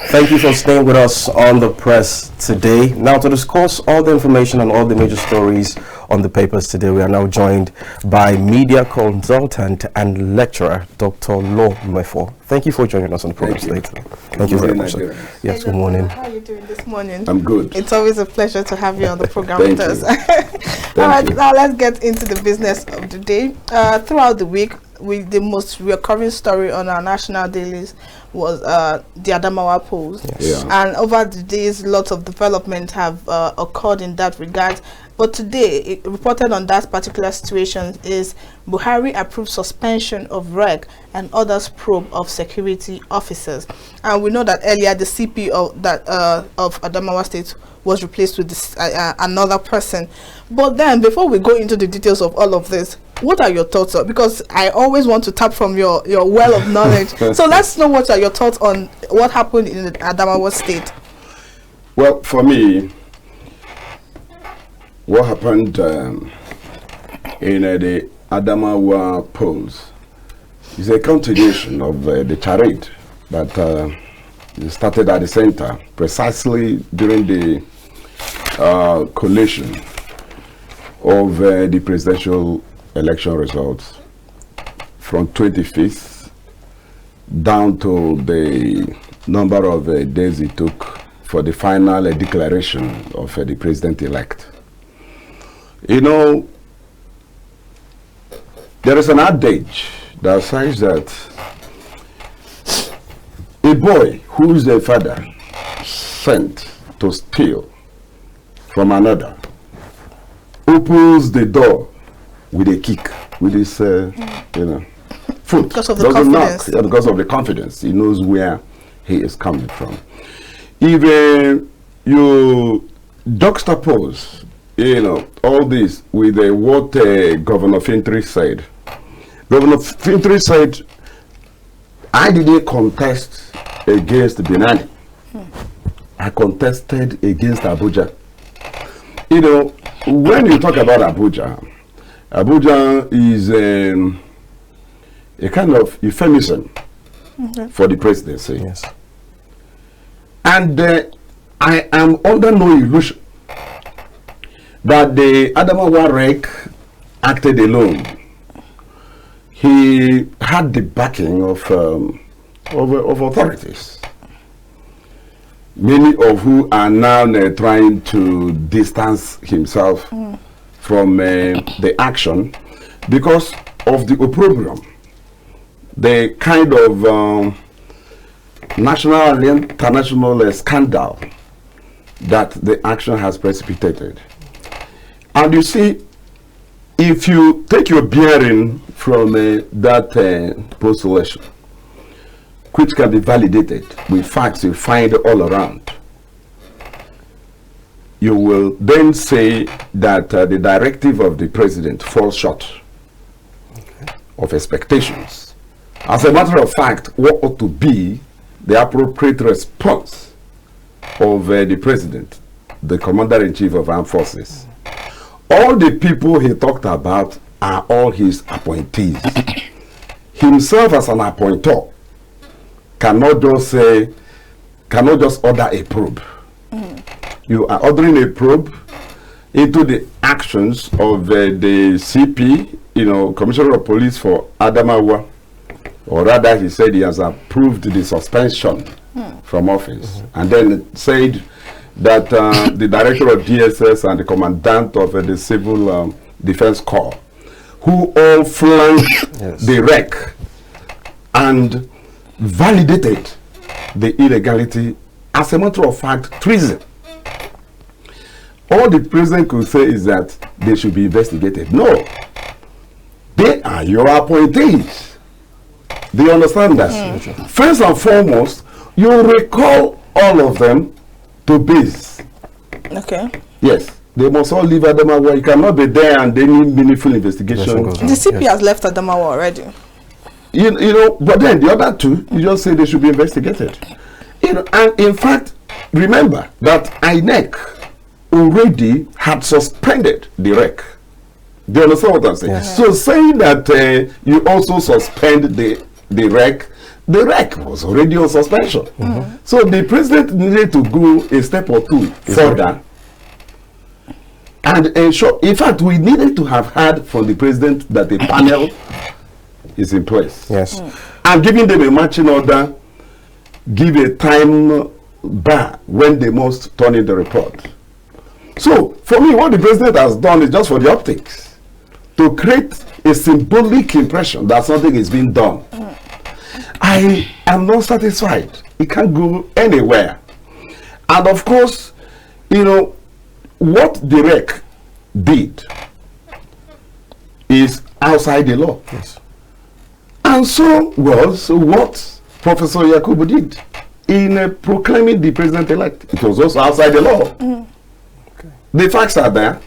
Thank you for staying with us on the press today. Now, to discuss all the information and all the major stories on the papers today, we are now joined by media consultant and lecturer, Dr. Lo Mefor. Thank you for joining us on the program today. Thank you very much. Yes, good morning. How are you doing this morning? I'm good. It's always a pleasure to have you on the program Thank with you. us. All right, now let's get into the business of the day. Throughout the week, the most recurring story on our national dailies was the Adamawa polls. Yes. And over the days, lots of development have occurred in that regard. But today, it reported on that particular situation is Buhari approved suspension of REC and others probe of security officers. And we know that earlier the CP of Adamawa State was replaced with this, another person. But then, before we go into the details of all of this, what are your thoughts on, because I always want to tap from your well of knowledge. So let's know what are your thoughts on what happened in the Adamawa State. Well, for me, what happened in the Adamawa polls is a continuation of the charade that started at the center precisely during the collation of the presidential election results from 25th down to the number of days it took for the final declaration of the president-elect. You know, there is an adage that says that a boy whose father sent to steal from another opens the door with a kick, with his, foot. Because of the Doesn't confidence. knock, because of the confidence. He knows where he is coming from. If you juxtapose, all this with what Governor Fintry said. Governor Fintry said, I didn't contest against Benani. I contested against Abuja. When you talk about Abuja, Abuja is a kind of euphemism for the presidency. Yes. And I am under no illusion that the Adamawa REC acted alone. He had the backing of authorities, many of who are now trying to distance himself from the action because of the opprobrium, the kind of national and international scandal that the action has precipitated. And you see, if you take your bearing from that postulation, which can be validated with facts you find all around, you will then say that the directive of the president falls short of expectations. As a matter of fact, what ought to be the appropriate response of the president, the commander-in-chief of armed forces? All the people he talked about are all his appointees. Himself as an appointer cannot just order a probe. You are ordering a probe into the actions of the CP, Commissioner of Police for Adamawa, or rather he said he has approved the suspension from office, and then said that the director of DSS and the commandant of the Civil Defense Corps, who all flanked the REC and validated the illegality, as a matter of fact, treason. All the president could say is that they should be investigated. No, they are your appointees. Do you understand that? First and foremost, you recall all of them to base. Okay. Yes, they must all leave Adamawa. You cannot be there and any meaningful investigation. The CP has left Adamawa already. But then the other two, you just say they should be investigated. And in fact, remember that INEC already had suspended the REC. Do you understand what I'm saying? Yes. So saying that you also suspend the REC the REC was already on suspension. So the president needed to go a step or two further and ensure, in fact, we needed to have heard from the president that a panel is in place. Yes. And giving them a marching order, give a time bar when they must turn in the report. So, for me, what the president has done is just for the optics, to create a symbolic impression that something is being done. I am not satisfied. It can't go anywhere. And of course, you know, what the REC did is outside the law. Yes. And so was what Professor Yakubu did in proclaiming the president-elect. It was also outside the law. Okay. The facts are there.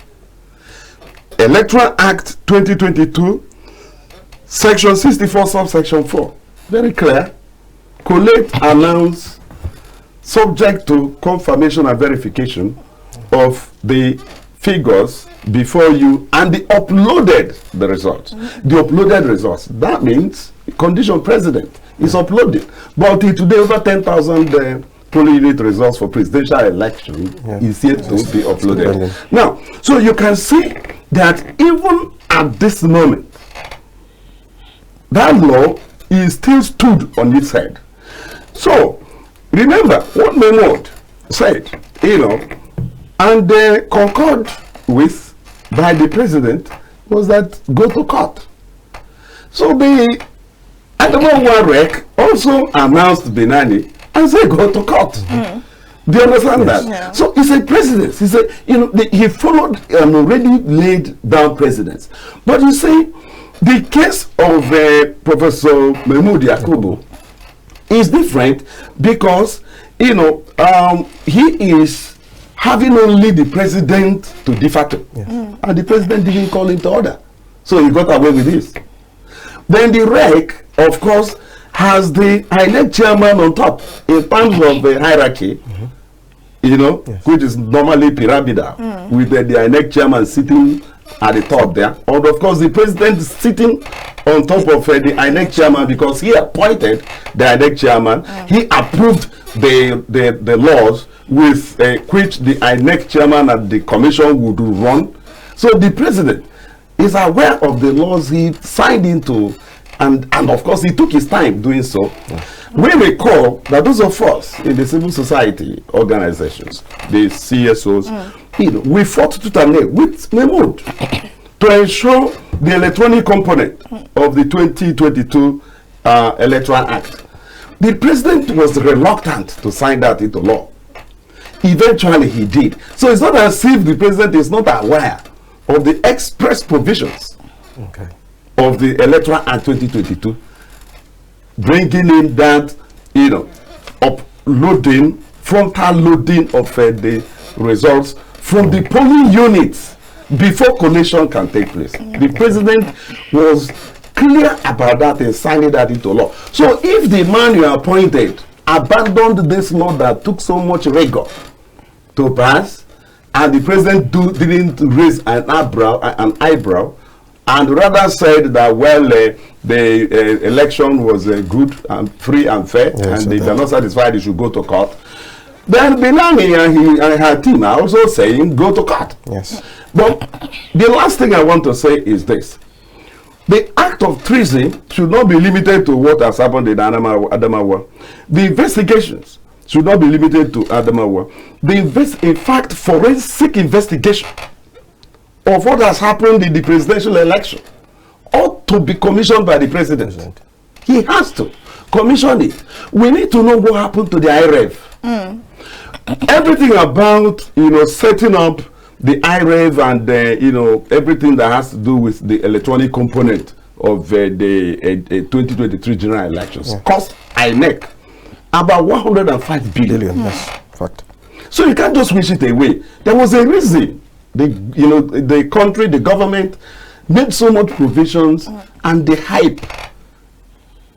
Electoral Act 2022, Section 64, subsection 4. Very clear. Collate, announce, subject to confirmation and verification of the figures before you, and the uploaded the results. The uploaded results. That means condition president is uploaded. But today, over 10,000 polling unit results for presidential election is yet to be uploaded. Now, so you can see that even at this moment, that law is still stood on its head. So, remember what Mefor said, you know, and concurred with by the president was that go to court. So the Adamawa REC also announced Benani and said go to court. Do you understand that? Yeah. So it's a precedent. He said, you know, he followed an already laid down precedents. But you see, the case of Professor Mahmoud Yakubu is different because, you know, he is having only the president to defer to. And the president didn't call him to order. So he got away with this. Then the REC, of course, has the INEC chairman on top in terms of the hierarchy, you know, which is normally pyramidal, with the INEC chairman sitting at the top there. And of course, the president is sitting on top of the INEC chairman because he appointed the INEC chairman. He approved the laws with which the INEC chairman and the commission would run. So the president is aware of the laws he signed into, and of course he took his time doing so. We recall that those of us in the civil society organizations, the CSOs, you know, we fought tooth and nail with Mahmoud to ensure the electronic component of the 2022 Electoral Act. The president was reluctant to sign that into law. Eventually he did. So it's not as if the president is not aware of the express provisions of the Electoral Act 2022, bringing in that, you know, uploading, frontal loading of the results from the polling units before collation can take place. The president was clear about that and signing that into law. So if the man you appointed abandoned this law that took so much rigor to pass, and the president didn't raise an eyebrow, and rather said that, well, the election was good and free and fair, and if they're not satisfied, they should go to court. Then Benani and her team are also saying, go to court. Yes. But the last thing I want to say is this. The act of treason should not be limited to what has happened in Adamawa. The investigations should not be limited to Adamawa. In fact, forensic investigation of what has happened in the presidential election ought to be commissioned by the president. He has to commission it. We need to know what happened to the IREV. Everything about, you know, setting up the IREV and, you know, everything that has to do with the electronic component of the 2023 general elections cost INEC about 105 billion. Yes, fact. So you can't just wish it away. There was a reason. The country, the government made so much provisions, and the hype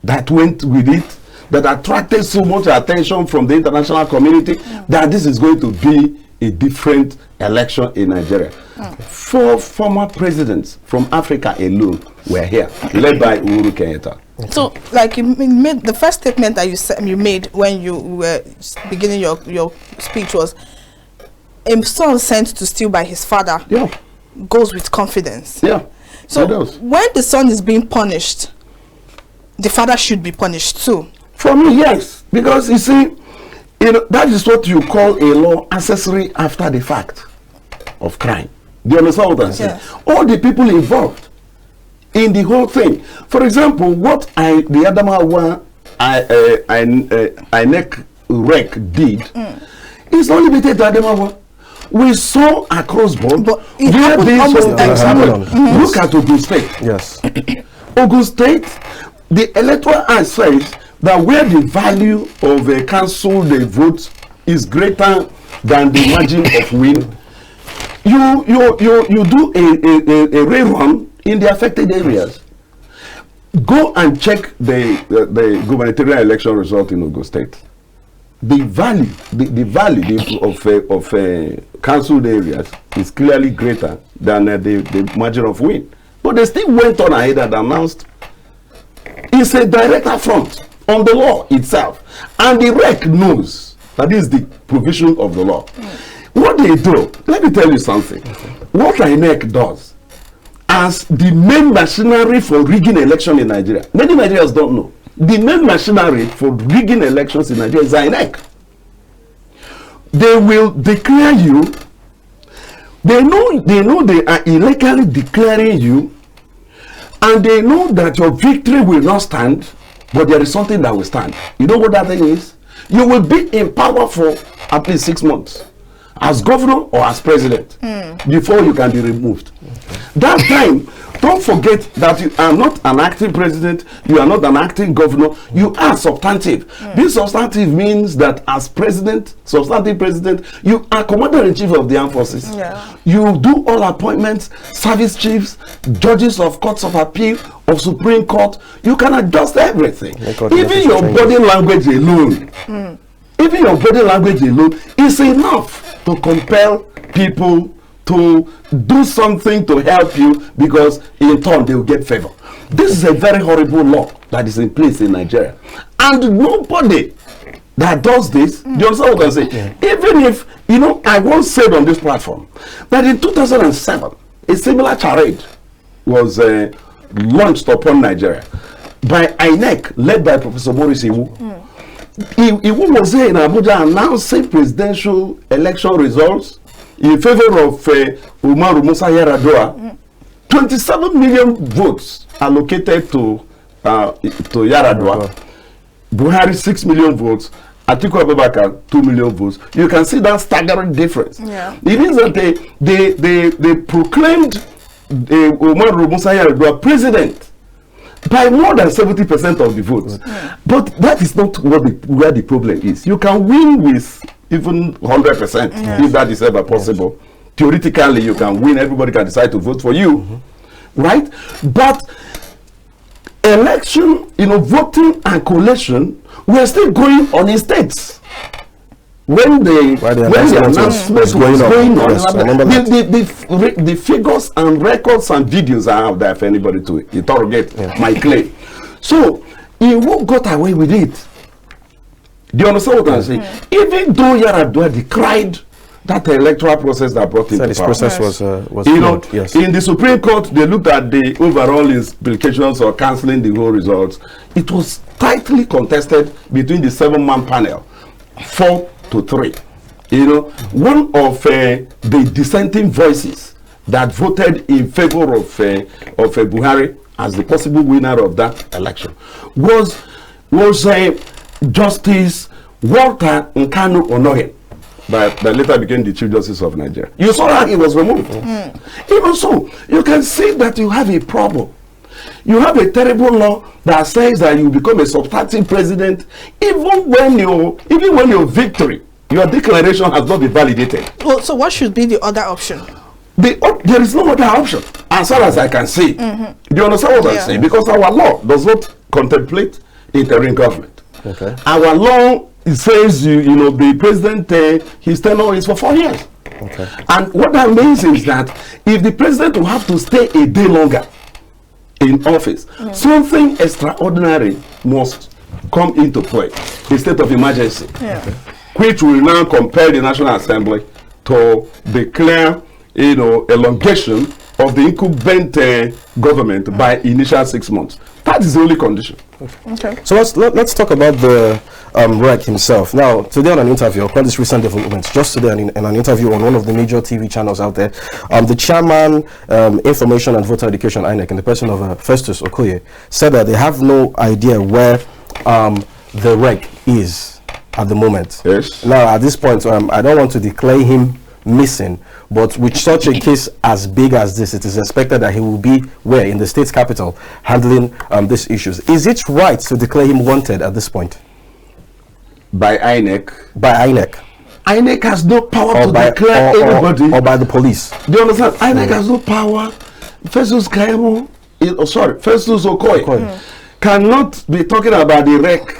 that went with it, that attracted so much attention from the international community, that this is going to be a different election in Nigeria. 4 former presidents from Africa alone were here, led by Uhuru Kenyatta. Okay. So, like you made the first statement that you made when you were beginning your speech was, a son sent to steal by his father goes with confidence. Yeah. So when the son is being punished, the father should be punished too. For me, yes, because you see, that is what you call a law accessory after the fact of crime. Do you understand what I'm saying? Yes. All the people involved in the whole thing. For example, what the Adamawa INEC rec did is not limited to Adamawa. We saw across board where these things happen. Look at Ogun State. Yes. Ogun State, the Electoral Act says that where the value of a council vote is greater than the margin of win, you do a rerun in the affected areas. Go and check the gubernatorial election result in Ogun State. The value, the value of council areas is clearly greater than the margin of win. But they still went on ahead and announced it's a direct affront on the law itself. And the REC knows that is the provision of the law. What they do, let me tell you something. What INEC does as the main machinery for rigging election in Nigeria, many Nigerians don't know. The main machinery for rigging elections in Nigeria is INEC. They will declare you. They know they are illegally declaring you, and they know that your victory will not stand, but there is something that will stand. You know what that thing is? You will be in power for at least 6 months as governor or as president before you can be removed. That time, don't forget that you are not an acting president, you are not an acting governor, you are substantive. This substantive means that as president, substantive president, you are commander-in-chief of the armed forces. Yeah. You do all appointments, service chiefs, judges of courts of appeal, of Supreme Court. You can adjust everything. Even your body language alone, even your body language alone is enough to compel people to do something to help you, because in turn they will get favor. This is a very horrible law that is in place in Nigeria, and nobody that does this, do you understand what I'm saying? Even if, I once said on this platform that in 2007 a similar charade was launched upon Nigeria by INEC, led by Professor Maurice Iwu. Iwu was here in Abuja announcing presidential election results in favor of Umaru Musa Yar'Adua. 27 million votes allocated to Yar'Adua. Buhari 6 million votes. Atiku Abubakar 2 million votes. You can see that staggering difference. Yeah. It means that they proclaimed Umaru Musa Yar'Adua president by more than 70% of the votes. But that is not where the problem is. You can win with even 100% if that is ever possible. Theoretically, you can win. Everybody can decide to vote for you, right? But election, voting and collation, we are still going on in states. When the announcement was going on, the figures and records and videos are out there for anybody to interrogate my claim. So, Iwu got away with it. Do you understand what I'm saying? Even though Yar'Adua decried that electoral process that brought him to this power. process was flawed, yes. In the Supreme Court, they looked at the overall implications or cancelling the whole results. It was tightly contested between the 7-man panel, 4-3. One of the dissenting voices that voted in favor of Buhari as the possible winner of that election was Justice Walter Nkanu Onoye, that later became the Chief Justice of Nigeria. You saw that he was removed. Even so, you can see that you have a problem. You have a terrible law that says that you become a substantive president even when your victory, your declaration has not been validated. Well, so what should be the other option? There is no other option, as far as I can see. Do you understand what I'm saying? Because our law does not contemplate interim government. Okay. Our law says the president, his tenure is for 4 years. Okay. And what that means is that if the president will have to stay a day longer, in office, something extraordinary must come into play, a state of emergency, which will now compel the National Assembly to declare, elongation of the incumbent government by initial 6 months. That is the only condition. Okay. So let's talk about the REC himself. Now, today on an interview, upon this recent developments, just today in an interview on one of the major TV channels out there, the chairman, Information and Voter Education, INEC, in the person of Festus Okoye, said that they have no idea where the REC is at the moment. Yes. Now, at this point, I don't want to declare him missing, but with such a case as big as this, it is expected that he will be where in the state's capital handling these issues. Is it right to declare him wanted at this point? By INEC? By INEC. INEC has no power to declare anybody. Or by the police. Do you understand? INEC has no power. Festus Okoye cannot be talking about the REC,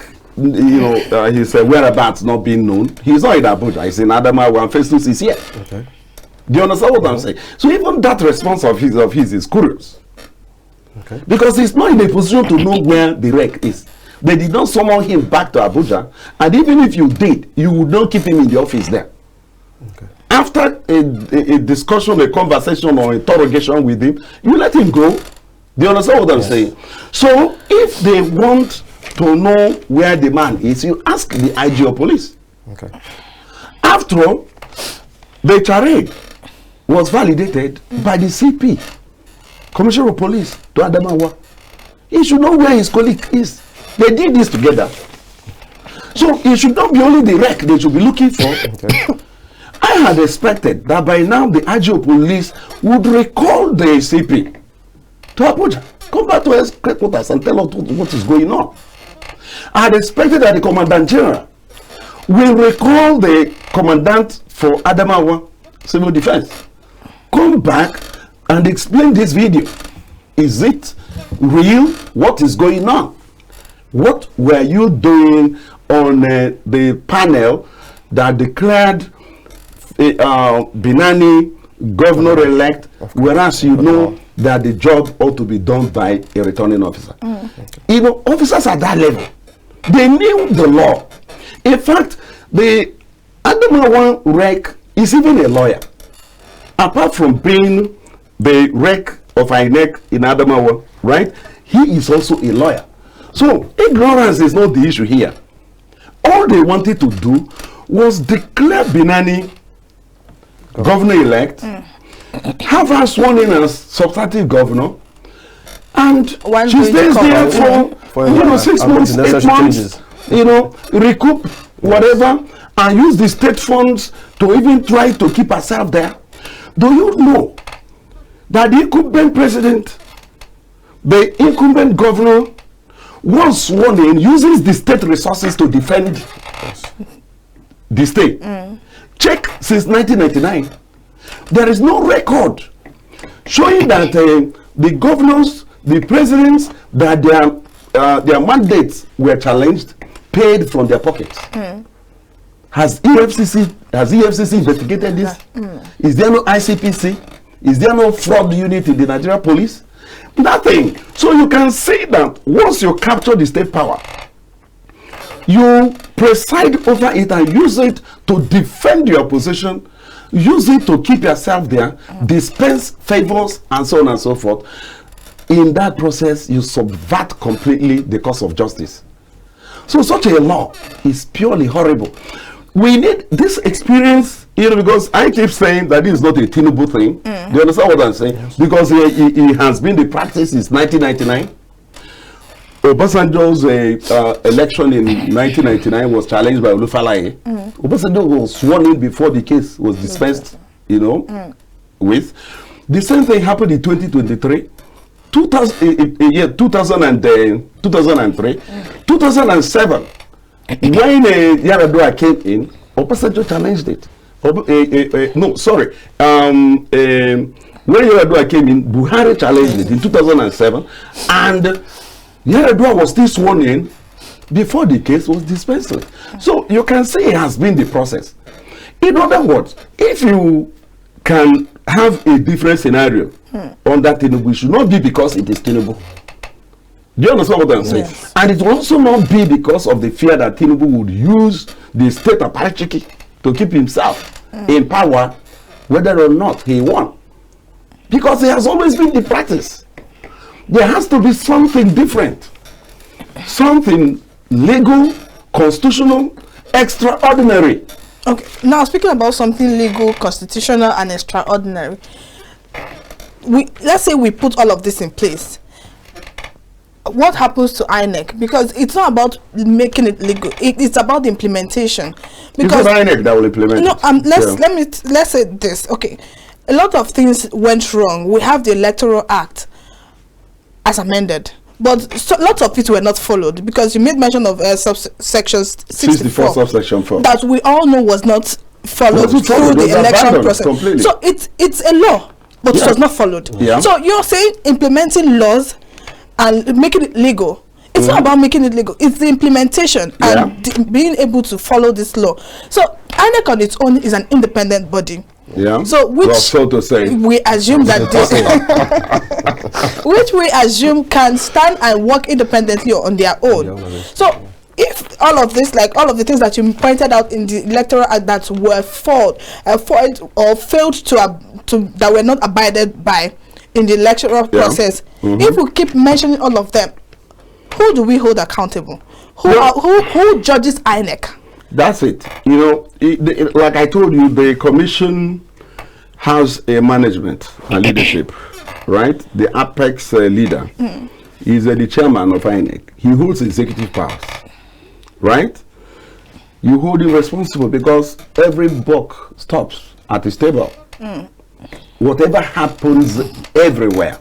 his whereabouts not being known. He's not in Abuja, he's in Adamawa, and Festus is here. Okay. Do you understand what I'm saying? So even that response of his is curious. Okay. Because he's not in a position to know where the REC is. They did not summon him back to Abuja, and even if you did, you would not keep him in the office there. Okay. After a discussion, a conversation, or interrogation with him, you let him go. Do you understand what I'm saying? So if they want to know where the man is, you ask the IG of police. Okay. After all, the charade was validated by the CP, Commissioner of Police, to Adamawa. He should know where his colleague is. They did this together. So it should not be only the REC they should be looking for. Okay. I had expected that by now the IG of Police would recall the CP to Abuja. Come back to his headquarters and tell us what is going on. I had expected that the Commandant General will recall the Commandant for Adamawa Civil Defense. Come back and explain this video. Is it real? What is going on? What were you doing on the panel that declared Binani governor-elect, whereas you know that the job ought to be done by a returning officer? Okay. Officers at that level, they knew the law. In fact, the Adamawa REC is even a lawyer. Apart from being the REC of INEC in Adamawa, right? He is also a lawyer. So ignorance is not the issue here. All they wanted to do was declare Binani governor-elect, have her sworn in as substantive governor, and she stays there for 6 months, 8 months, recoup whatever, and use the state funds to even try to keep herself there. Do you know that the incumbent president, the incumbent governor, once sworn in, uses the state resources to defend the state? Check since 1999. There is no record showing that the governors, the presidents, that their mandates were challenged, paid from their pockets. Has EFCC investigated this? Is there no ICPC? Is there no fraud unit in the Nigeria police? Nothing. So you can see that once you capture the state power, you preside over it and use it to defend your position, use it to keep yourself there, dispense favors, and so on and so forth. In that process, you subvert completely the cause of justice. So such a law is purely horrible. We need this experience, because I keep saying that this is not a Tinubu thing. Do you understand what I'm saying? Yes. Because it has been the practice since 1999. Obasanjo's election in 1999 was challenged by Olufalaye. Obasanjo was sworn in before the case was dispensed, with. The same thing happened in 2023. 2003, 2007, when Yaradua came in, Obasanjo challenged it. When Yaradua came in, Buhari challenged it in 2007, and Yaradua was still sworn in before the case was dispensed with. So you can see it has been the process. In other words, if you can have a different scenario under Tinubu, it should not be because it is Tinubu. Do you understand what I'm saying? Yes. And it will also not be because of the fear that Tinubu would use the state apparatchiki to keep himself in power, whether or not he won. Because it has always been the practice. There has to be something different. Something legal, constitutional, extraordinary. Okay, now speaking about something legal, constitutional, and extraordinary, let's say we put all of this in place. What happens to INEC? Because it's not about making it legal; it's about the implementation. Because it's not INEC that will implement. No, let's say this. Okay, a lot of things went wrong. We have the Electoral Act as amended, but lots of it were not followed, because you made mention of subsection 64 subsection 4 that we all know was not followed through the election process. Completely. So it's a law, but it was not followed. Yeah. So you're saying implementing laws and making it legal. It's not about making it legal. It's the implementation and being able to follow this law. So INEC on its own is an independent body. Yeah. So which so to say, we assume that this, which we assume can stand and work independently on their own. So if all of this, like all of the things that you pointed out in the Electoral Act that were failed to that were not abided by in the electoral process, if we keep mentioning all of them, who do we hold accountable? Who judges INEC? That's it. You know, like I told you, the commission has a management and leadership, right? The apex leader is the chairman of INEC. He holds executive powers, right? You hold him responsible because every buck stops at his table. Whatever happens everywhere.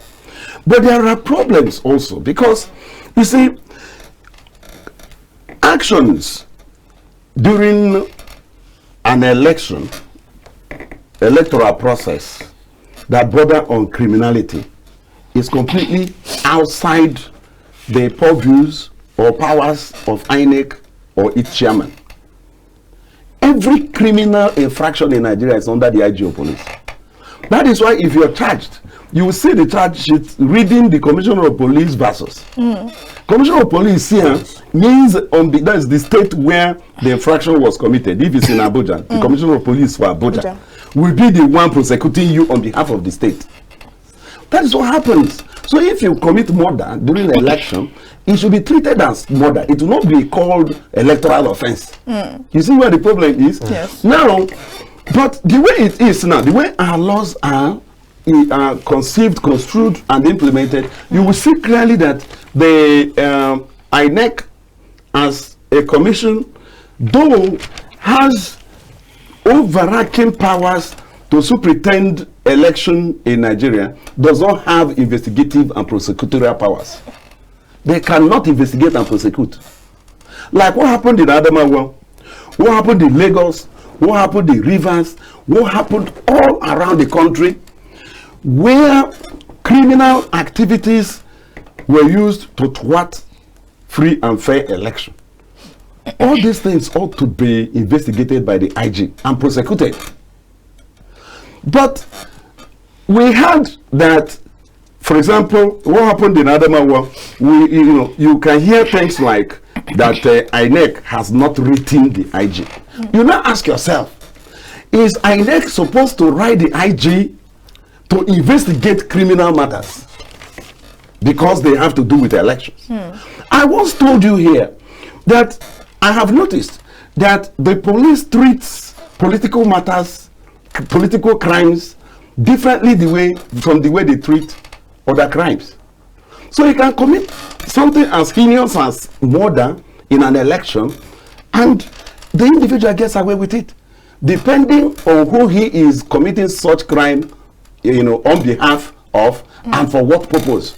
But there are problems also, because you see, actions during an electoral process that border on criminality is completely outside the purviews or powers of INEC or its chairman. Every criminal infraction in Nigeria is under the IG of police. That is why if you're charged, you will see the charge sheet reading the Commissioner of Police versus. Commissioner of Police here means that is the state where the infraction was committed. If it's in Abuja, the Commissioner of Police for Abuja will be the one prosecuting you on behalf of the state. That is what happens. So if you commit murder during an election, it should be treated as murder. It will not be called electoral offense. You see where the problem is? Yes. Now, but the way it is now, the way our laws are conceived, construed, and implemented, you will see clearly that the INEC as a commission, though has overarching powers to superintend election in Nigeria, does not have investigative and prosecutorial powers. They cannot investigate and prosecute. Like what happened in Adamawa, what happened in Lagos, what happened in Rivers, what happened all around the country, where criminal activities were used to thwart free and fair election. All these things ought to be investigated by the IG and prosecuted. But we had that, for example, what happened in Adamawa, you can hear things like that INEC has not written the IG. You now ask yourself, is INEC supposed to write the IG to investigate criminal matters because they have to do with elections? I once told you here that I have noticed that the police treats political matters, political crimes differently from the way they treat other crimes. So you can commit something as heinous as murder in an election and the individual gets away with it, depending on who he is committing such crime, on behalf of and for what purpose.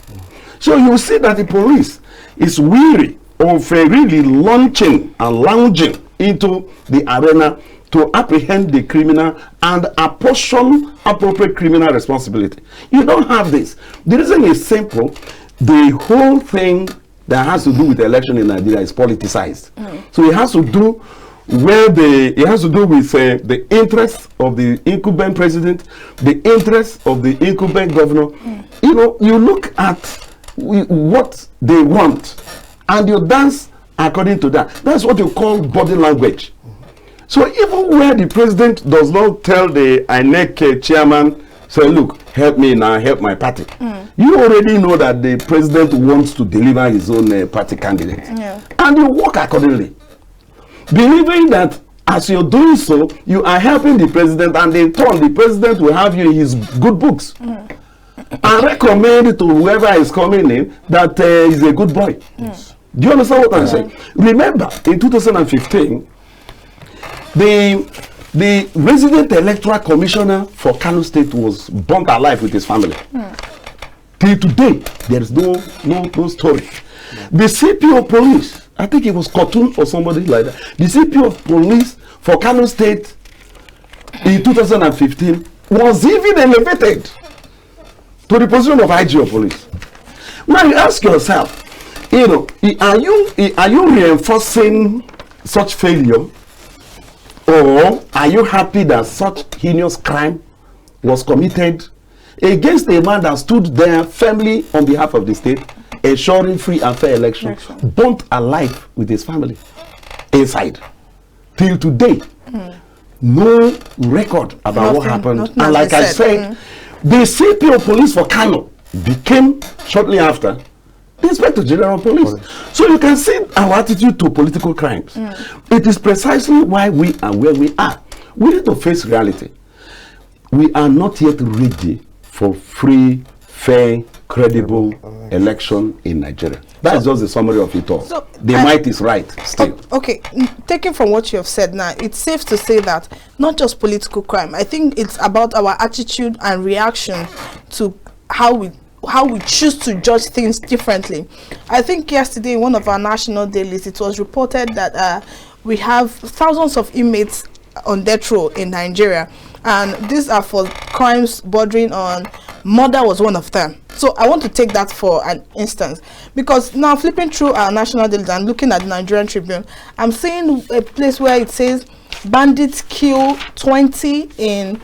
So you see that the police is weary of really launching and lounging into the arena to apprehend the criminal and apportion appropriate criminal responsibility. You don't have this. The reason is simple. The whole thing that has to do with the election in Nigeria is politicized. So it has to do where it has to do with the interests of the incumbent president, the interests of the incumbent governor. You know, you look at what they want and you dance according to that. That's what you call body language. So even where the president does not tell the INEC chairman, say, look, help me now, help my party. You already know that the president wants to deliver his own party candidate. Yeah. And you work accordingly. Believing that as you're doing so, you are helping the president, and in turn, the president will have you in his good books. And recommend to whoever is coming in that he's a good boy. Yes. Do you understand what I'm saying? Remember, in 2015, the resident electoral commissioner for Kano State was burnt alive with his family. Till today, there is no story. The CPO of police, I think it was Kotun or somebody like that. The CPO of police for Kano State in 2015 was even elevated to the position of IG of police. Now you ask yourself, you know, are you reinforcing such failure, or are you happy that such heinous crime was committed against a man that stood there firmly on behalf of the state, ensuring free and fair election, burnt alive with his family inside? Till today, no record about what happened. And like I said, the CPO police for Kano became, shortly after, the Inspector General of Police. So you can see our attitude to political crimes. It is precisely why we are where we are. We need to face reality. We are not yet ready for free, fair, credible election in Nigeria. That's just the summary of it all. So the might is right still. Okay, taking from what you have said now, it's safe to say that not just political crime. I think it's about our attitude and reaction to how we choose to judge things differently. I think yesterday in one of our national dailies, it was reported that we have thousands of inmates on death row in Nigeria, and these are for crimes bordering on murder was one of them. So I want to take that for an instance, because now flipping through our national dailies and looking at the Nigerian Tribune, I'm seeing a place where it says bandits kill 20 in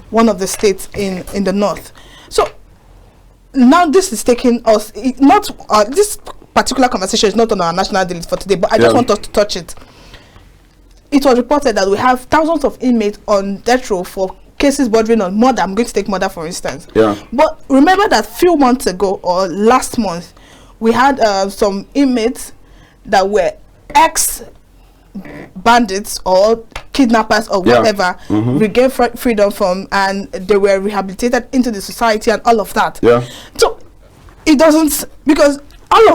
one of the states in the north. So now this is taking us, this particular conversation is not on our national daily for today, but I just want us to touch it. It was reported that we have thousands of inmates on death row for cases bordering on murder. I'm going to take murder for instance. But remember that few months ago or last month, we had some inmates that were ex-bandits or kidnappers or whatever, regained freedom from, and they were rehabilitated into the society and all of that. So it doesn't, because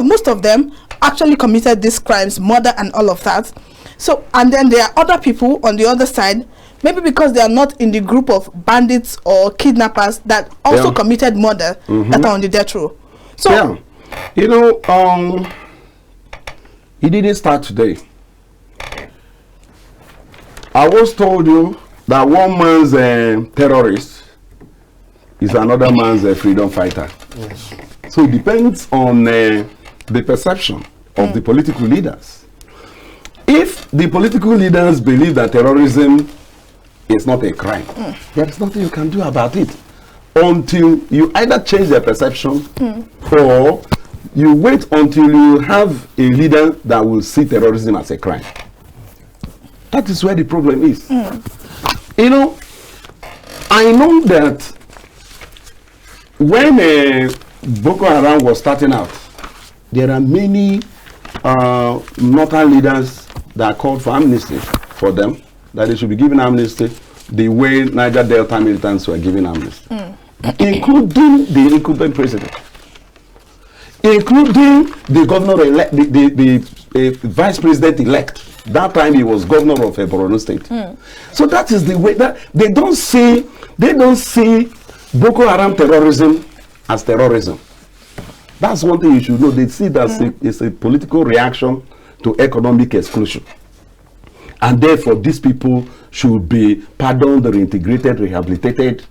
most of them actually committed these crimes, murder and all of that. So, and then there are other people on the other side, maybe because they are not in the group of bandits or kidnappers that also committed murder, that are on the death row. So you know, it didn't start today. I was told you that one man's terrorist is another man's freedom fighter. So it depends on the perception of the political leaders. If the political leaders believe that terrorism is not a crime, there is nothing you can do about it until you either change their perception or you wait until you have a leader that will see terrorism as a crime. That is where the problem is. You know, I know that when Boko Haram was starting out, there are many northern leaders that called for amnesty for them, that they should be given amnesty the way Niger Delta militants were given amnesty, including the incumbent president, including the governor-elect, the vice president-elect. That time he was governor of Borno State. So that is the way that they don't see Boko Haram terrorism as terrorism. That's one thing you should know. They see that it's a political reaction to economic exclusion. And therefore these people should be pardoned, reintegrated, rehabilitated.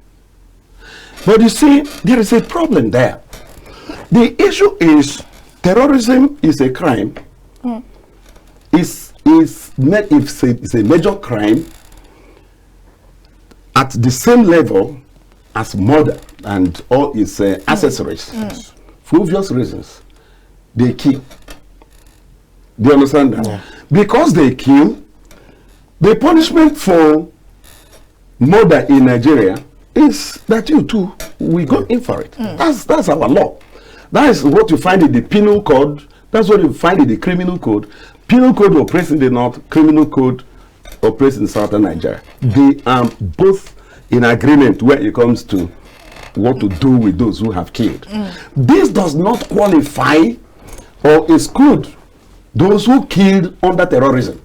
But you see, there is a problem there. The issue is terrorism is a crime. It's it's a major crime at the same level as murder and all its accessories. For obvious reasons, they kill. Do you understand that? Yeah. Because they kill, the punishment for murder in Nigeria is that you too will go in for it. That's our law. That is what you find in the penal code. That's what you find in the criminal code. Penal code operates in the north, criminal code operates in southern Nigeria. They are both in agreement when it comes to what to do with those who have killed. This does not qualify or exclude those who killed under terrorism.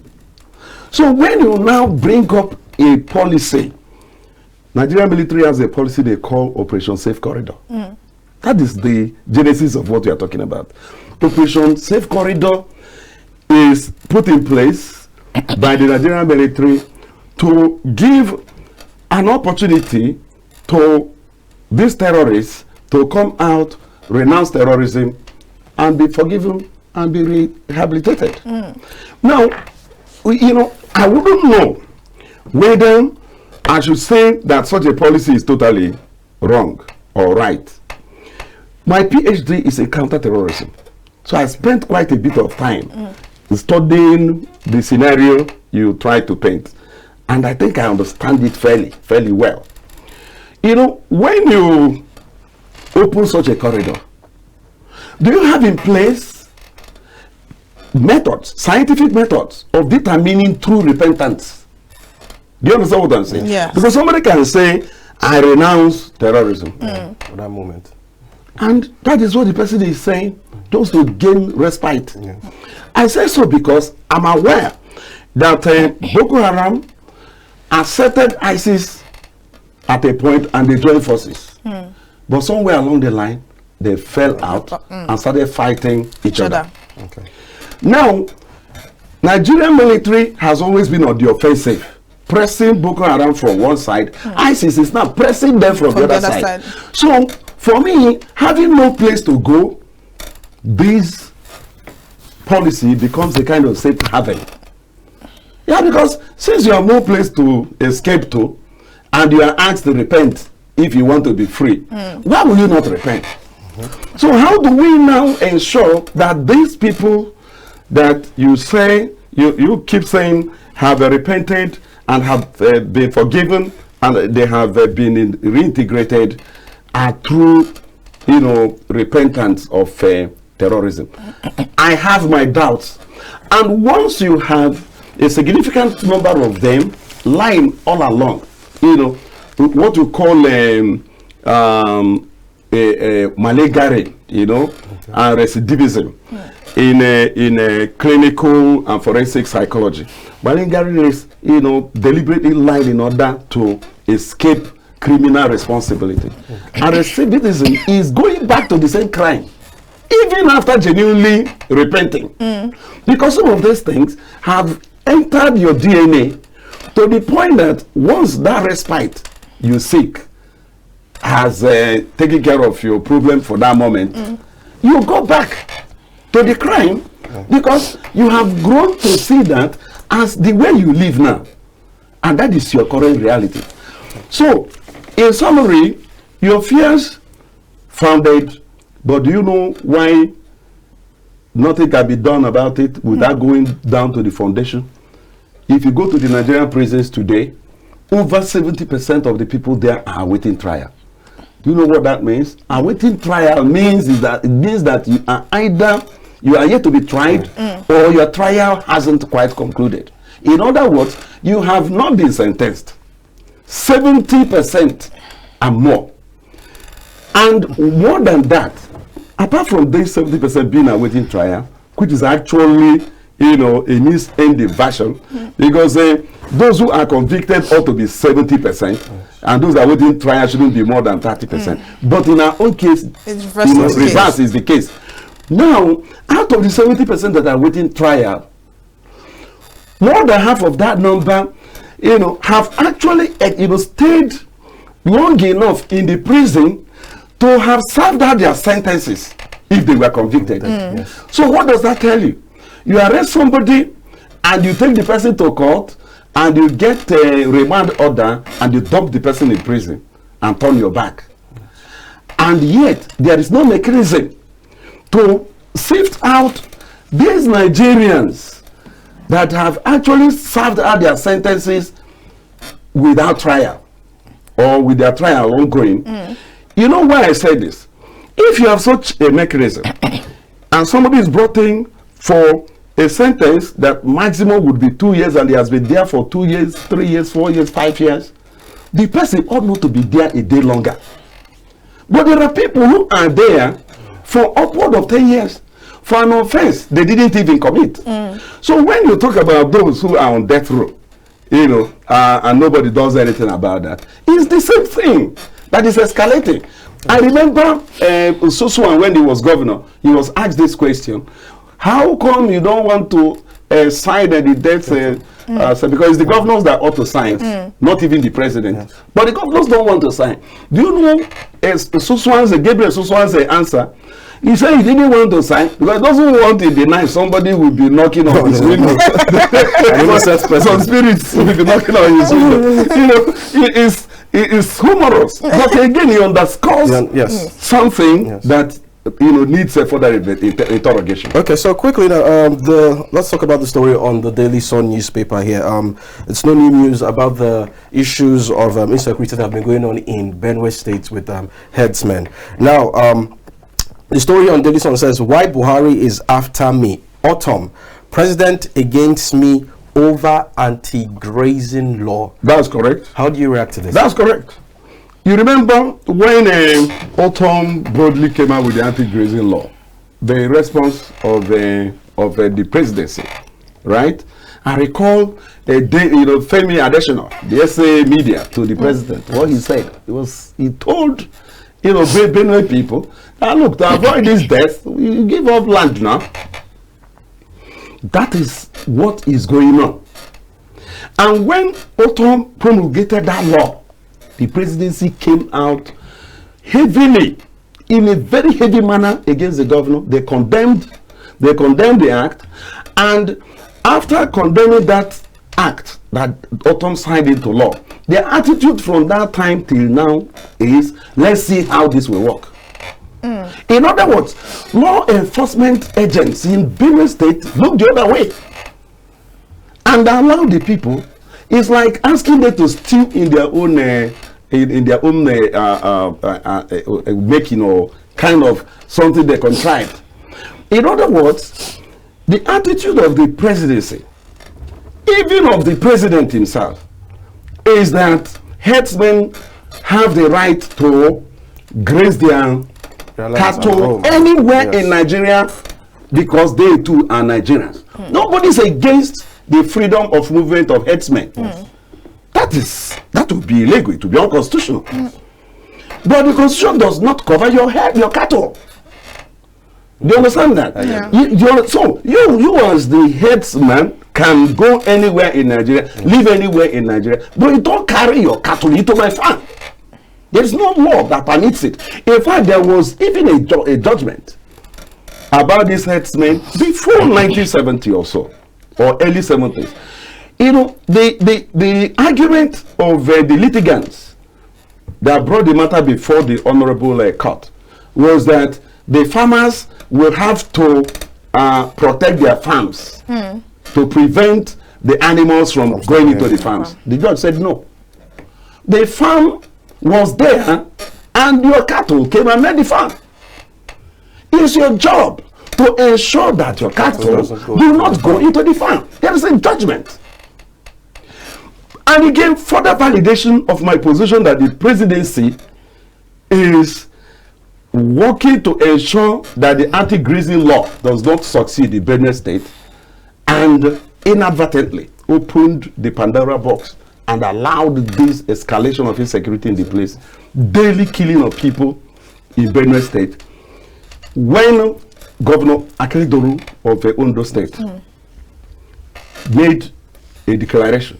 So when you now bring up a policy, Nigerian military has a policy they call Operation Safe Corridor. That is the genesis of what we are talking about. Operation Safe Corridor is put in place by the Nigerian military to give an opportunity to these terrorists to come out, renounce terrorism, and be forgiven and be rehabilitated. Now, I wouldn't know whether I should say that such a policy is totally wrong or right. My PhD is in counterterrorism. So I spent quite a bit of time studying the scenario you try to paint. And I think I understand it fairly well. When you open such a corridor, do you have in place methods, scientific methods of determining true repentance? Do you understand what I'm saying? Yes. Because somebody can say, I renounce terrorism. For that moment. And that is what the person is saying, just to gain respite. Yeah. I say so because I'm aware that Boko Haram accepted ISIS at a point and they joined forces. But somewhere along the line, they fell out and started fighting each other. Okay. Now, Nigerian military has always been on the offensive, pressing Boko Haram from one side. ISIS is now pressing them from the other side. So, for me, having no place to go, this policy becomes a kind of safe haven. Yeah, because since you have no place to escape to, and you are asked to repent if you want to be free, why will you not repent? So how do we now ensure that these people that you say, you keep saying have repented and have been forgiven and they have been reintegrated are true, repentance of terrorism? I have my doubts. And once you have a significant number of them lying all along, what you call maligari, and recidivism in a clinical and forensic psychology. Maligari is, deliberately lying in order to escape criminal responsibility. And recidivism is going back to the same crime, even after genuinely repenting. Because some of these things have entered your DNA to the point that once that respite you seek has taken care of your problem for that moment, you go back to the crime because you have grown to see that as the way you live now. And that is your current reality. So, in summary, your fears founded, but do you know why nothing can be done about it without going down to the foundation? If you go to the Nigerian prisons today, over 70% of the people there are awaiting trial. Do you know what that means? Awaiting trial means that you are either you are yet to be tried or your trial hasn't quite concluded. In other words, you have not been sentenced. 70% and more. And more than that, apart from this 70% being awaiting trial, which is actually a misending version, because those who are convicted ought to be 70%, and those that are waiting trial shouldn't be more than 30%. But in our own case, reverse is the case. Now, out of the 70% that are waiting trial, more than half of that number, have actually, stayed long enough in the prison to have served out their sentences if they were convicted. Yes. So what does that tell you? You arrest somebody, and you take the person to court, and you get a remand order, and you dump the person in prison and turn your back. And yet, there is no mechanism to sift out these Nigerians that have actually served out their sentences without trial, or with their trial ongoing. You know why I say this? If you have such a mechanism, and somebody is brought in for a sentence that maximum would be 2 years, and he has been there for 2 years, 3 years, 4 years, 5 years, the person ought not to be there a day longer. But there are people who are there for upward of 10 years for an offense they didn't even commit. So when you talk about those who are on death row, you know, and nobody does anything about that, it's the same thing that is escalating. I remember Sosuan, when he was governor, he was asked this question: how come you don't want to sign the death? Because it's the governors that ought to sign, not even the president. Yes. But the governors don't want to sign. Do you know Gabriel Sosuan's answer? He said he didn't want to sign because he doesn't want in the night somebody will be knocking on his window. Some spirits will be knocking on his window. You know, it's humorous. But again, he underscores something that needs a further interrogation. Okay, so quickly now, let's talk about the story on the Daily Sun newspaper here. It's no new news about the issues of insecurity that have been going on in Benue State with headsmen. Now, the story on Daily Sun says, why Buhari is after me. Autumn, president against me over anti-grazing law. That's correct. How do you react to this? That's correct. You remember when Autumn broadly came out with the anti-grazing law, the response of the presidency, right? I recall Femi Adesina, the SA media, to the president. What he said, he told Benue people, look, to avoid this death, you give up land now. That is what is going on. And when Autumn promulgated that law, the presidency came out heavily, in a very heavy manner, against the governor. They condemned the act, and after condemning that act that Autumn signed into law, their attitude from that time till now is, let's see how this will work. In other words, law enforcement agents in Benue State look the other way and allow the people. It's like asking them to steal in their own making, or kind of something they contrived. In other words, the attitude of the presidency, even of the president himself, is that headsmen have the right to graze their cattle anywhere in Nigeria because they too are Nigerians. Nobody's against the freedom of movement of headsmen. That would be illegal, it would be unconstitutional. But the constitution does not cover your cattle. Do you understand that? So you as the headsman can go anywhere in Nigeria, live anywhere in Nigeria, but you don't carry your cattle into my farm. There is no law that permits it. In fact, there was even a judgment about these headsmen before 1970 or so, or early 70s. The argument of the litigants that brought the matter before the Honorable Court was that the farmers will have to protect their farms to prevent the animals from going into the farms. The judge said no. The farm was there and your cattle came and made the farm. It's your job to ensure that your cattle do not go into the farm. There is a judgment. And again, further validation of my position that the presidency is working to ensure that the anti-grazing law does not succeed in Benue State, and inadvertently opened the Pandora box and allowed this escalation of insecurity in the place, daily killing of people in Benue State. When Governor Akeredolu of Ondo State made a declaration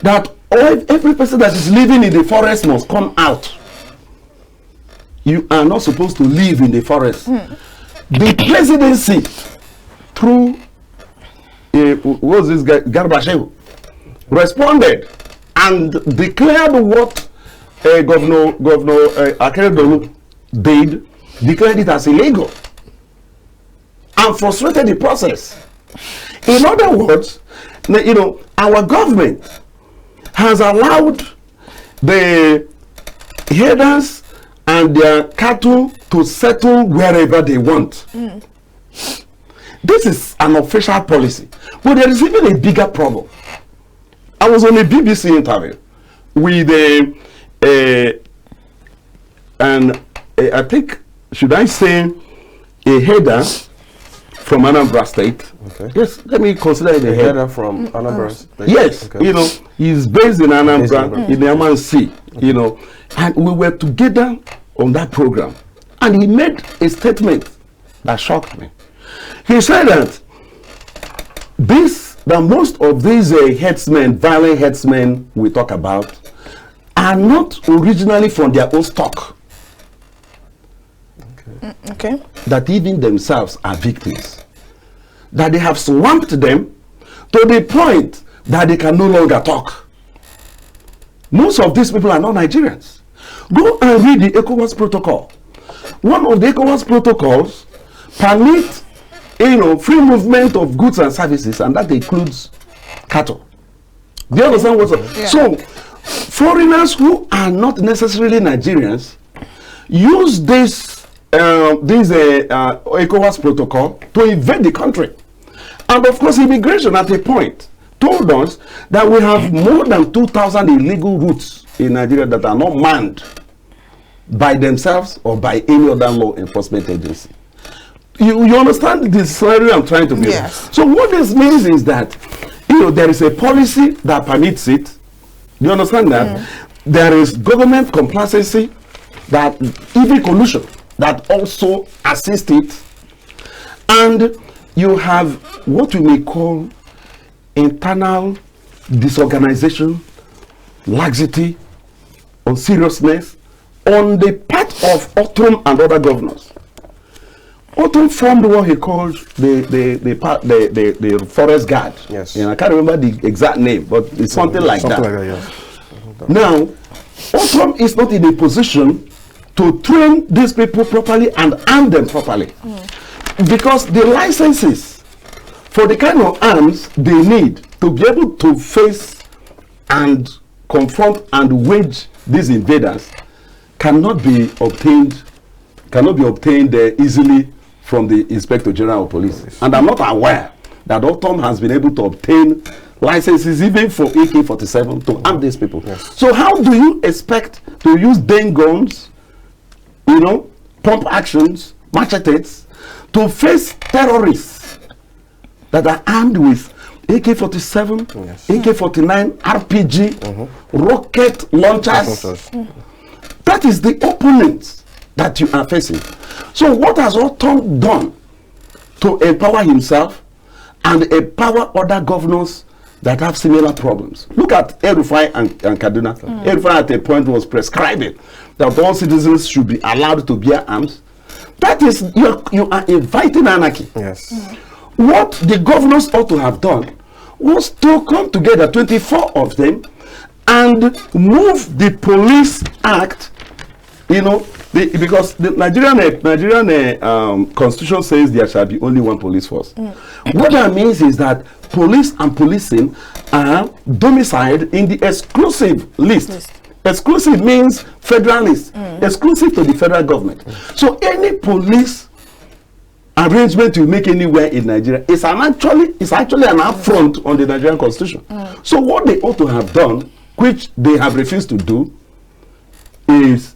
that every person that is living in the forest must come out. You are not supposed to live in the forest. The presidency, through was this guy, Garbashev, responded and declared what Governor Akeredolu did, declared it as illegal and frustrated the process. In other words, you know, our government has allowed the herders and their cattle to settle wherever they want. This is an official policy, but there is even a bigger problem. I was on a BBC interview with I think, should I say, a herder from Anambra State. Okay. Yes, let me consider it a herder from Anambra State. Yes, okay. you know, he's based in Anambra, in the Amman Sea, you know, and we were together on that program, and he made a statement that shocked me. He said that most of these herdsmen, violent herdsmen we talk about, are not originally from their own stock. Okay. That even themselves are victims. That they have swamped them to the point that they can no longer talk. Most of these people are not Nigerians. Go and read the ECOWAS protocol. One of the ECOWAS protocols permit, you know, free movement of goods and services, and that includes cattle. Do you understand what's up? Yeah. So, foreigners who are not necessarily Nigerians use this ECOWAS protocol to invade the country. And of course, immigration at a point told us that we have more than 2,000 illegal routes in Nigeria that are not manned by themselves or by any other law enforcement agency. You understand the scenario I'm trying to build? Yes. So what this means is that, you know, there is a policy that permits it. You understand that? There is government complacency, that even collusion that also assists it, and you have what we may call internal disorganization, laxity, unseriousness on the part of Otom and other governors. Otom formed what he called the forest guard. Yes. And I can't remember the exact name, but it's something like that. Yeah. Now, Otom is not in a position to train these people properly and arm them properly. Because the licenses for the kind of arms they need to be able to face and confront and wage these invaders cannot be obtained easily from the Inspector General of Police. And I'm not aware that Otom has been able to obtain licenses even for AK-47 to arm these people. Yes. So how do you expect to use Dane guns, you know, pump actions, machetes, to face terrorists that are armed with AK-47, yes, AK-49, RPG, rocket launchers? That is the opponent that you are facing. So what has Otom done to empower himself and empower other governors that have similar problems? Look at El-Rufai and Kaduna. El-Rufai at a point was prescribing that all citizens should be allowed to bear arms. That is, you are inviting anarchy. Yes. What the governors ought to have done was to come together, 24 of them, and move the police act, you know, because the Nigerian constitution says there shall be only one police force. What that means is that police and policing are domiciled in the exclusive list. Exclusive means federal list, exclusive to the federal government. So any police arrangement you make anywhere in Nigeria is actually an affront on the Nigerian constitution. So what they ought to have done, which they have refused to do, is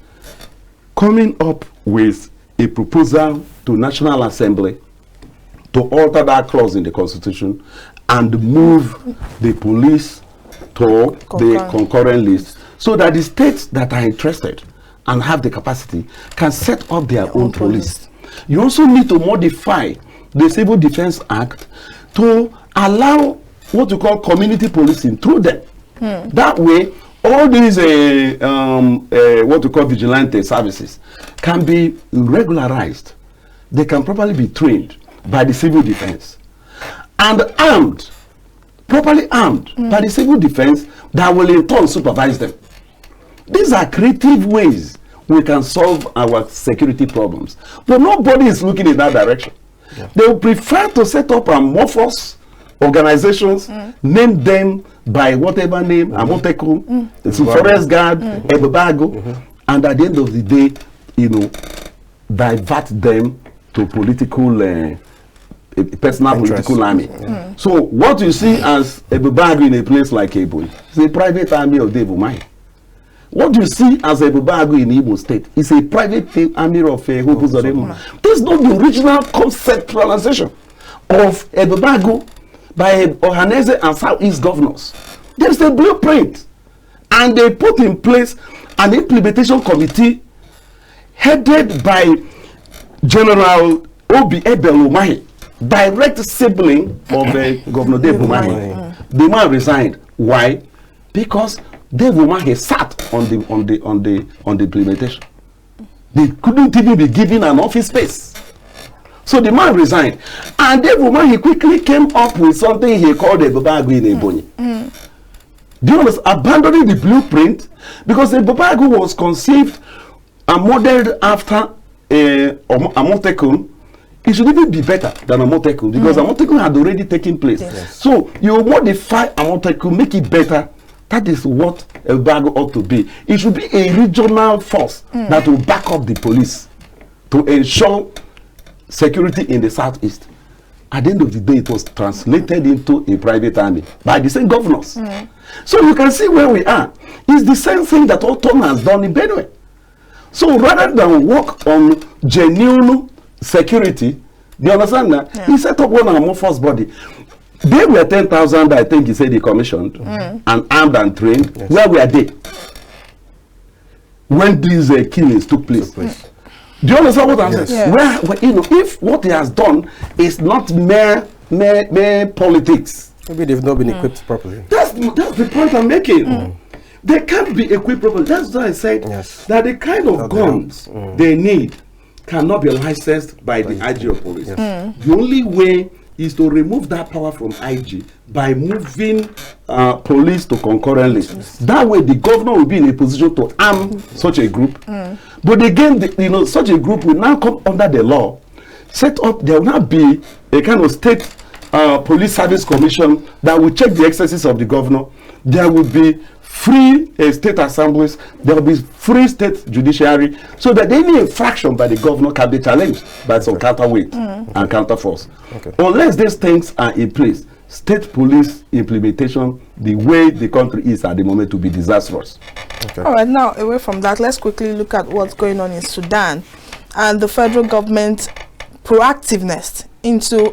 coming up with a proposal to National Assembly to alter that clause in the constitution and move the police to the concurrent list, so that the states that are interested and have the capacity can set up their own police. You also need to modify the Civil Defense Act to allow what you call community policing through them. That way, all these what we call vigilante services can be regularized. They can properly be trained by the civil defense. and armed, properly armed by the civil defense that will in turn supervise them. These are creative ways we can solve our security problems. But nobody is looking in that direction. Yeah. They would prefer to set up amorphous organizations, name them by whatever name, Amoteku, Forest Guard, Ebebago, and at the end of the day, divert them to political, personal interest. Political army. So what you see as Ebebago in a place like Ebonyi is a private army of Devumai. What you see as Ebebago in Imo State is a private army of Hopuzoremo. This is not the original conceptualization of Ebebago by Ohaneze and Southeast governors. There is a blueprint, and they put in place an implementation committee headed by General Obi Ebel, direct sibling of Governor Dave Umahi. The man resigned. Why? Because Dave Umahi sat on the implementation. They couldn't even be given an office space. So the man resigned. And Dave Umahi quickly came up with something he called a Ebebago in Ebonyi. Do you understand? Abandoning the blueprint, because the Ebebago was conceived and modeled after Amotekun. It should even be better than Amotekun, because Amotekun had already taken place. Yes. So you modify Amotekun, make it better. That is what Ebebago ought to be. It should be a regional force that will back up the police to ensure security in the southeast. At the end of the day, it was translated into a private army by the same governors. So you can see where we are. It's the same thing that Oton has done in Benue. So rather than work on genuine security, do you understand that? He set up one amorphous body. They were 10,000, I think he said he commissioned, and armed and trained. Yes. Where were they when these killings took place? Do you understand what I'm saying? Where, if what he has done is not mere politics, maybe they've not been equipped properly. That's the point I'm making. They can't be equipped properly. That's why I said that the kind of guns they need cannot be licensed by the IG of police. The only way is to remove that power from IG by moving police to concurrent lists. That way the governor will be in a position to arm such a group. But again, such a group will now come under the law, set up. There will not be a kind of state police service commission that will check the excesses of the governor. There will be free state assemblies, there will be free state judiciary, so that any infraction by the governor can be challenged by some counterweight and counterforce. Unless these things are in place, state police implementation, the way the country is at the moment, to be disastrous. All right, now away from that, let's quickly look at what's going on in Sudan and the federal government proactiveness into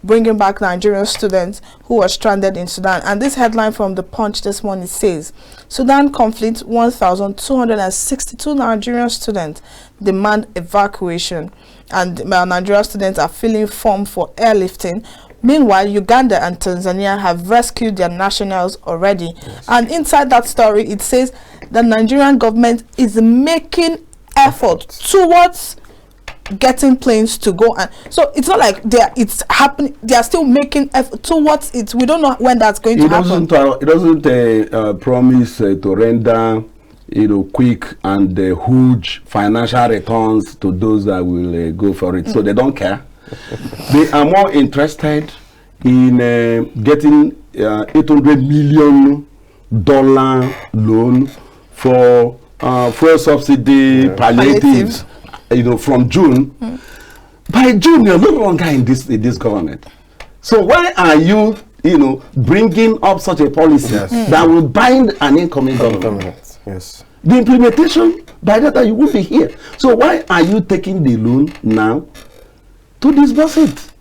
bringing back Nigerian students who are stranded in Sudan. And this headline from the Punch this morning says, Sudan conflict, 1,262 Nigerian students demand evacuation. And Nigerian students are filling form for airlifting. Meanwhile, Uganda and Tanzania have rescued their nationals already. And inside that story, it says the Nigerian government is making effort towards getting planes to go, and so it's not like it's happening. They are still making effort towards it. We don't know when that's going to happen. It doesn't promise to render quick and huge financial returns to those that will go for it. So they don't care. They are more interested in getting $800 million loan for fuel subsidy, palliatives. From June. By June, you're no longer in this government. So why are you, bringing up such a policy that will bind an incoming government? Yes. The implementation, by that time, you won't be here. So why are you taking the loan now to disburse it?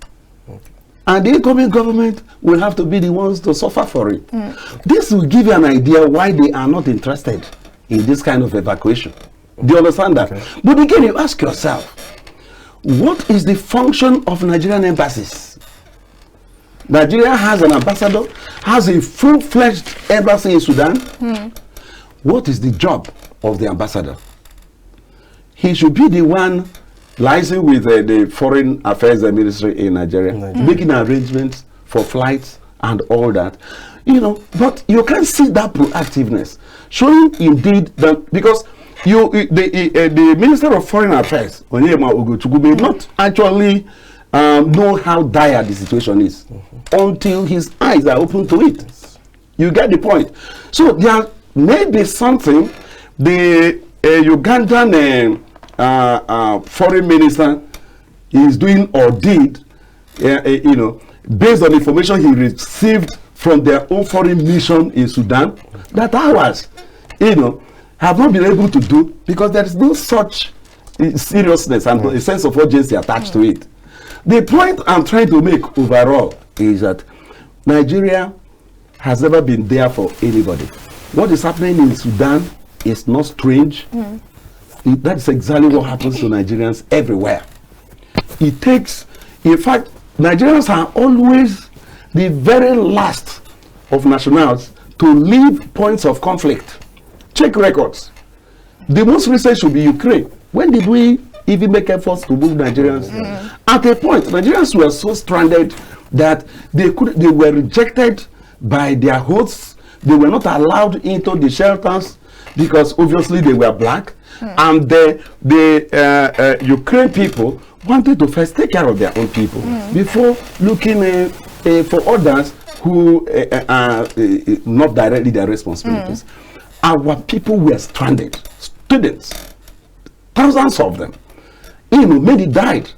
And the incoming government will have to be the ones to suffer for it. This will give you an idea why they are not interested in this kind of evacuation. Do you understand that? But again, you ask yourself, what is the function of Nigerian embassies? Nigeria has an ambassador, has a full-fledged embassy in Sudan. What is the job of the ambassador? He should be the one liaising with the Foreign Affairs Ministry in Nigeria, making arrangements for flights and all that. But you can see that proactiveness showing indeed that, because the Minister of Foreign Affairs, Onyema Ugochukwu, may not actually know how dire the situation is until his eyes are open to it. You get the point. So there may be something the Ugandan foreign minister is doing or did, based on information he received from their own foreign mission in Sudan, that ours, have not been able to do, because there is no such seriousness and a sense of urgency attached to it. The point I'm trying to make overall is that Nigeria has never been there for anybody. What is happening in Sudan is not strange. That's exactly what happens to Nigerians everywhere. It takes, in fact, Nigerians are always the very last of nationals to leave points of conflict. Check records. The most recent should be Ukraine. When did we even make efforts to move Nigerians? At a point, Nigerians were so stranded that they were rejected by their hosts. They were not allowed into the shelters because obviously they were black. And the Ukraine people wanted to first take care of their own people before looking for others who are not directly their responsibilities. Our people were stranded. Students, thousands of them, many died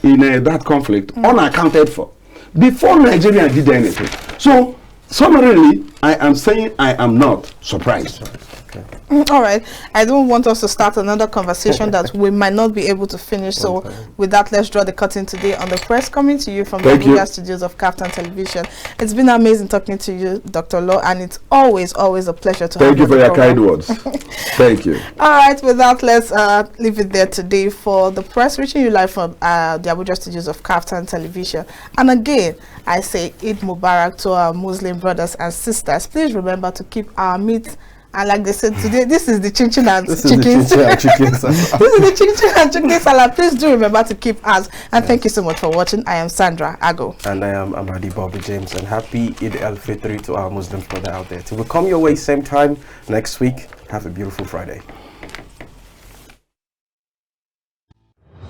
in that conflict, unaccounted for, before Nigeria did anything. So, summarily, I am saying I am not surprised. All right. I don't want us to start another conversation that we might not be able to finish. So with that, let's draw the curtain today on the press, coming to you from the media studios of KAFTAN Television. It's been amazing talking to you, Dr. Law, and it's always a pleasure to have you. Thank you for your kind words. Thank you. All right. With that, let's leave it there today for the press, reaching you live from the Abuja studios of KAFTAN Television. And again, I say Eid Mubarak to our Muslim brothers and sisters. Please remember to keep our meat. And like they said today, this is the chinchin and chicken salad. This is the chinchin and chicken salad. Please do remember to keep us. And thank you so much for watching. I am Sandra Ago. And I am Amadi Bobby James. And happy Eid al-Fitr to our Muslim brother out there. Till we come your way same time next week. Have a beautiful Friday.